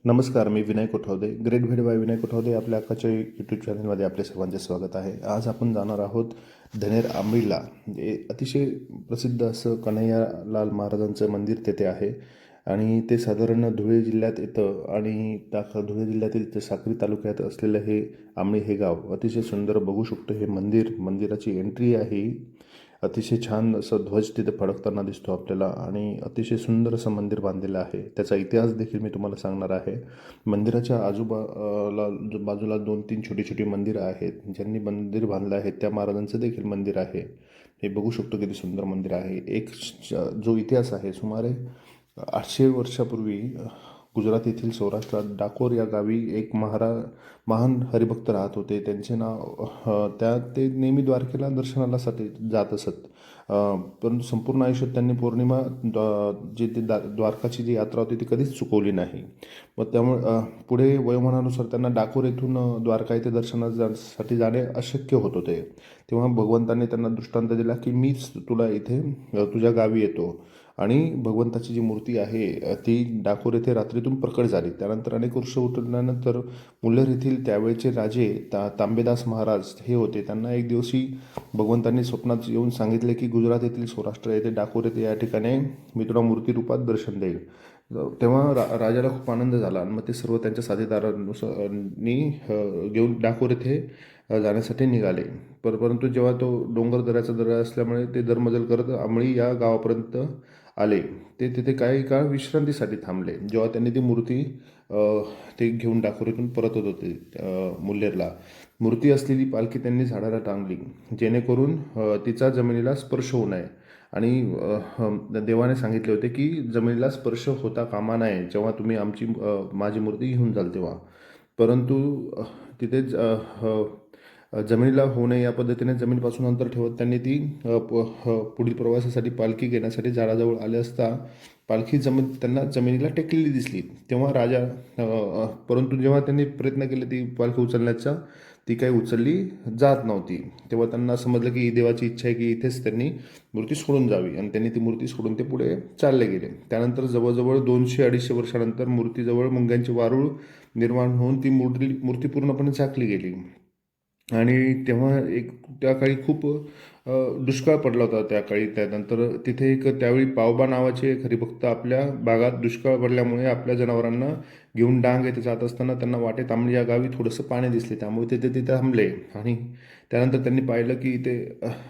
नमस्कार, मी विनय कोठावदे. ग्रेट भेट बाय विनय कोठावदे आपल्या आकाच्या यूट्यूब चॅनलमध्ये आपले सर्वांचे स्वागत आहे. आज आपण जाणार आहोत धनेर आंबीला. हे अतिशय प्रसिद्ध असं कन्हैयालाल महाराजांचं मंदिर तेथे आहे आणि ते साधारण धुळे जिल्ह्यात येतं आणि त्या धुळे जिल्ह्यातील ते साक्री तालुक्यात असलेलं हे आंबी हे गाव अतिशय सुंदर बघू शकतो. हे मंदिराची एंट्री आहे. अतिशय छान असं ध्वज तिथे फडकताना दिसतो आपल्याला आणि अतिशय सुंदर असं मंदिर बांधलेलं आहे. त्याचा इतिहास देखील मी तुम्हाला सांगणार आहे. मंदिराच्या बाजूला 2-3 छोटी छोटी मंदिरं आहेत. ज्यांनी मंदिर बांधलं आहे त्या महाराजांचं देखील मंदिर आहे. हे बघू शकतो किती सुंदर मंदिर आहे. जो इतिहास आहे, सुमारे 800 वर्षापूर्वी गुजरात येथील सौराष्ट्रात डाकोर या गावी एक महान हरिभक्त राहत होते. त्यांचे नाव ते नेहमी द्वारकेला दर्शनासाठी जात असत. परंतु संपूर्ण आयुष्यात त्यांनी पौर्णिमा द्वारकाची जी यात्रा होती ती कधीच चुकवली नाही. मग त्यामुळे पुढे वयोमानानुसार त्यांना डाकोर येथून द्वारका येथे दर्शनासाठी जाणे अशक्य होत होते. तेव्हा भगवंतांनी त्यांना दृष्टांत दिला की मीच तुला इथे तुझ्या गावी येतो. आणि भगवंताची जी मूर्ती आहे ती डाकोर येथे रात्रीतून प्रकट झाली. त्यानंतर अनेक वर्ष उतरल्यानंतर मुल्हेर येथील त्यावेळचे राजे तांबेदास महाराज हे होते. त्यांना एक दिवशी भगवंतांनी स्वप्नात येऊन सांगितले की गुजरात येथील सौराष्ट्र येथे डाकोर येथे या ठिकाणी मी तुला मूर्ती रूपात दर्शन देईल. तेव्हा राजाला खूप आनंद झाला आणि मग ते सर्व त्यांच्या साथीदारांनी घेऊन डाकोर येथे जाण्यासाठी निघाले. परंतु जेव्हा तो डोंगर दऱ्या असल्यामुळे ते दरमजल करत आंबळी या गावापर्यंत आले. ते तिथे काही काळ विश्रांतीसाठी थांबले. जेव्हा त्यांनी ती मूर्ती ते घेऊन डाकोरीतून परतत होते मुल्हेरला, मूर्ती असलेली पालखी त्यांनी झाडाला टांगली जेणेकरून तिचा जमिनीला स्पर्श होऊ नये. आणि देवाने सांगितले होते की जमिनीला स्पर्श होता कामा नये जेव्हा तुम्ही माझी मूर्ती घेऊन जाल तेव्हा. परंतु तिथेच जमिनीला होऊ नये या पद्धतीने जमिनीपासून अंतर ठेवत त्यांनी ती पुढील प्रवासासाठी पालखी घेण्यासाठी झाडाजवळ आले असता पालखी त्यांना जमिनीला टेकलेली दिसली. तेव्हा परंतु जेव्हा त्यांनी प्रयत्न केले ती पालखी उचलण्याचा, ती काही उचलली जात नव्हती. तेव्हा त्यांना समजलं की ही देवाची इच्छा आहे की इथेच त्यांनी मूर्ती सोडून जावी आणि त्यांनी ती मूर्ती सोडून ते पुढे चालले गेले. त्यानंतर जवळजवळ 200-250 वर्षानंतर मूर्तीजवळ मुंग्यांचे वारूळ निर्माण होऊन ती मूर्ती पूर्णपणे झाकली गेली. आणि तेव्हा त्या काळी खूप दुष्काळ पडला होता त्या काळी. त्यानंतर तिथे त्यावेळी पावबा नावाचे एक हरिभक्त आपल्या भागात दुष्काळ पडल्यामुळे आपल्या जनावरांना घेऊन डांग येथे जात असताना त्यांना वाटेत आंबली या गावी थोडंसं पाणी दिसले. त्यामुळे तिथे थांबले आणि त्यानंतर त्यांनी पाहिलं की इथे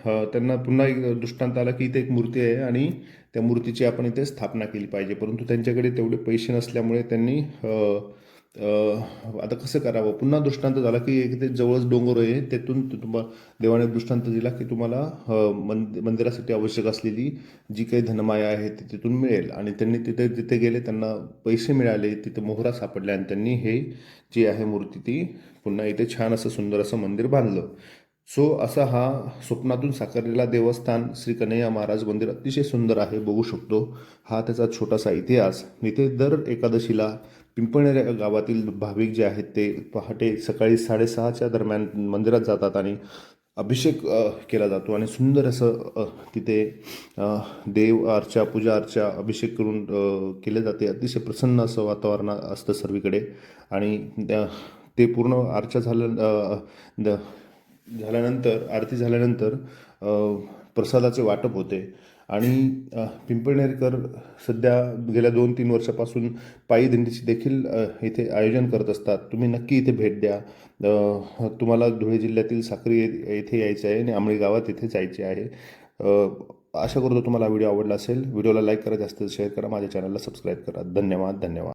त्यांना पुन्हा एक दृष्टांत आला की इथे एक मूर्ती आहे आणि त्या मूर्तीची आपण इथे स्थापना केली पाहिजे. परंतु त्यांच्याकडे तेवढे पैसे नसल्यामुळे त्यांनी आता कसं करावं. पुन्हा दृष्टांत झाला की एक ते जवळच डोंगर आहे, तेथून देवाने दृष्टांत दिला की तुम्हाला मंदिरासाठी आवश्यक असलेली जी काही धनमाया आहे ती तिथून मिळेल. आणि त्यांनी तिथे गेले, त्यांना पैसे मिळाले, तिथे मोहरा सापडल्या आणि त्यांनी हे जी आहे मूर्ती ती पुन्हा इथे छान असं सुंदर असं मंदिर बांधलं. असा हा स्वप्नातून साकारलेला देवस्थान श्री कन्हैया महाराज मंदिर अतिशय सुंदर आहे, बघू शकतो. हा त्याचा छोटासा इतिहास. इथे दर एकादशीला पिंपळनेर गावातील भाविक जे आहेत ते पहाटे सकाळी 6:30च्या दरम्यान मंदिरात जातात आणि अभिषेक केला जातो आणि सुंदर असं तिथे देव अर्चा, पूजा अर्चा, अभिषेक करून केले जाते. अतिशय प्रसन्न असं वातावरण असतं सर्वीकडे. आणि ते पूर्ण अर्चा आरती झाल्यानंतर प्रसादाचे वाटप होते. आणि पिंपळनेरकर सध्या गेल्या 2-3 वर्षापासून पायी दिंडीची देखील इथे आयोजन करत असतात. तुम्ही नक्की इथे भेट द्या. तुम्हाला धुळे जिल्ह्यातील साक्री येथे यायचे आहे आणि आंबळी गावात इथे जायचे आहे. आशा करतो तुम्हाला व्हिडिओ आवडला असेल. व्हिडिओला लाईक करा, जास्त शेअर करा, माझ्या चॅनलला सबस्क्राईब करा. धन्यवाद.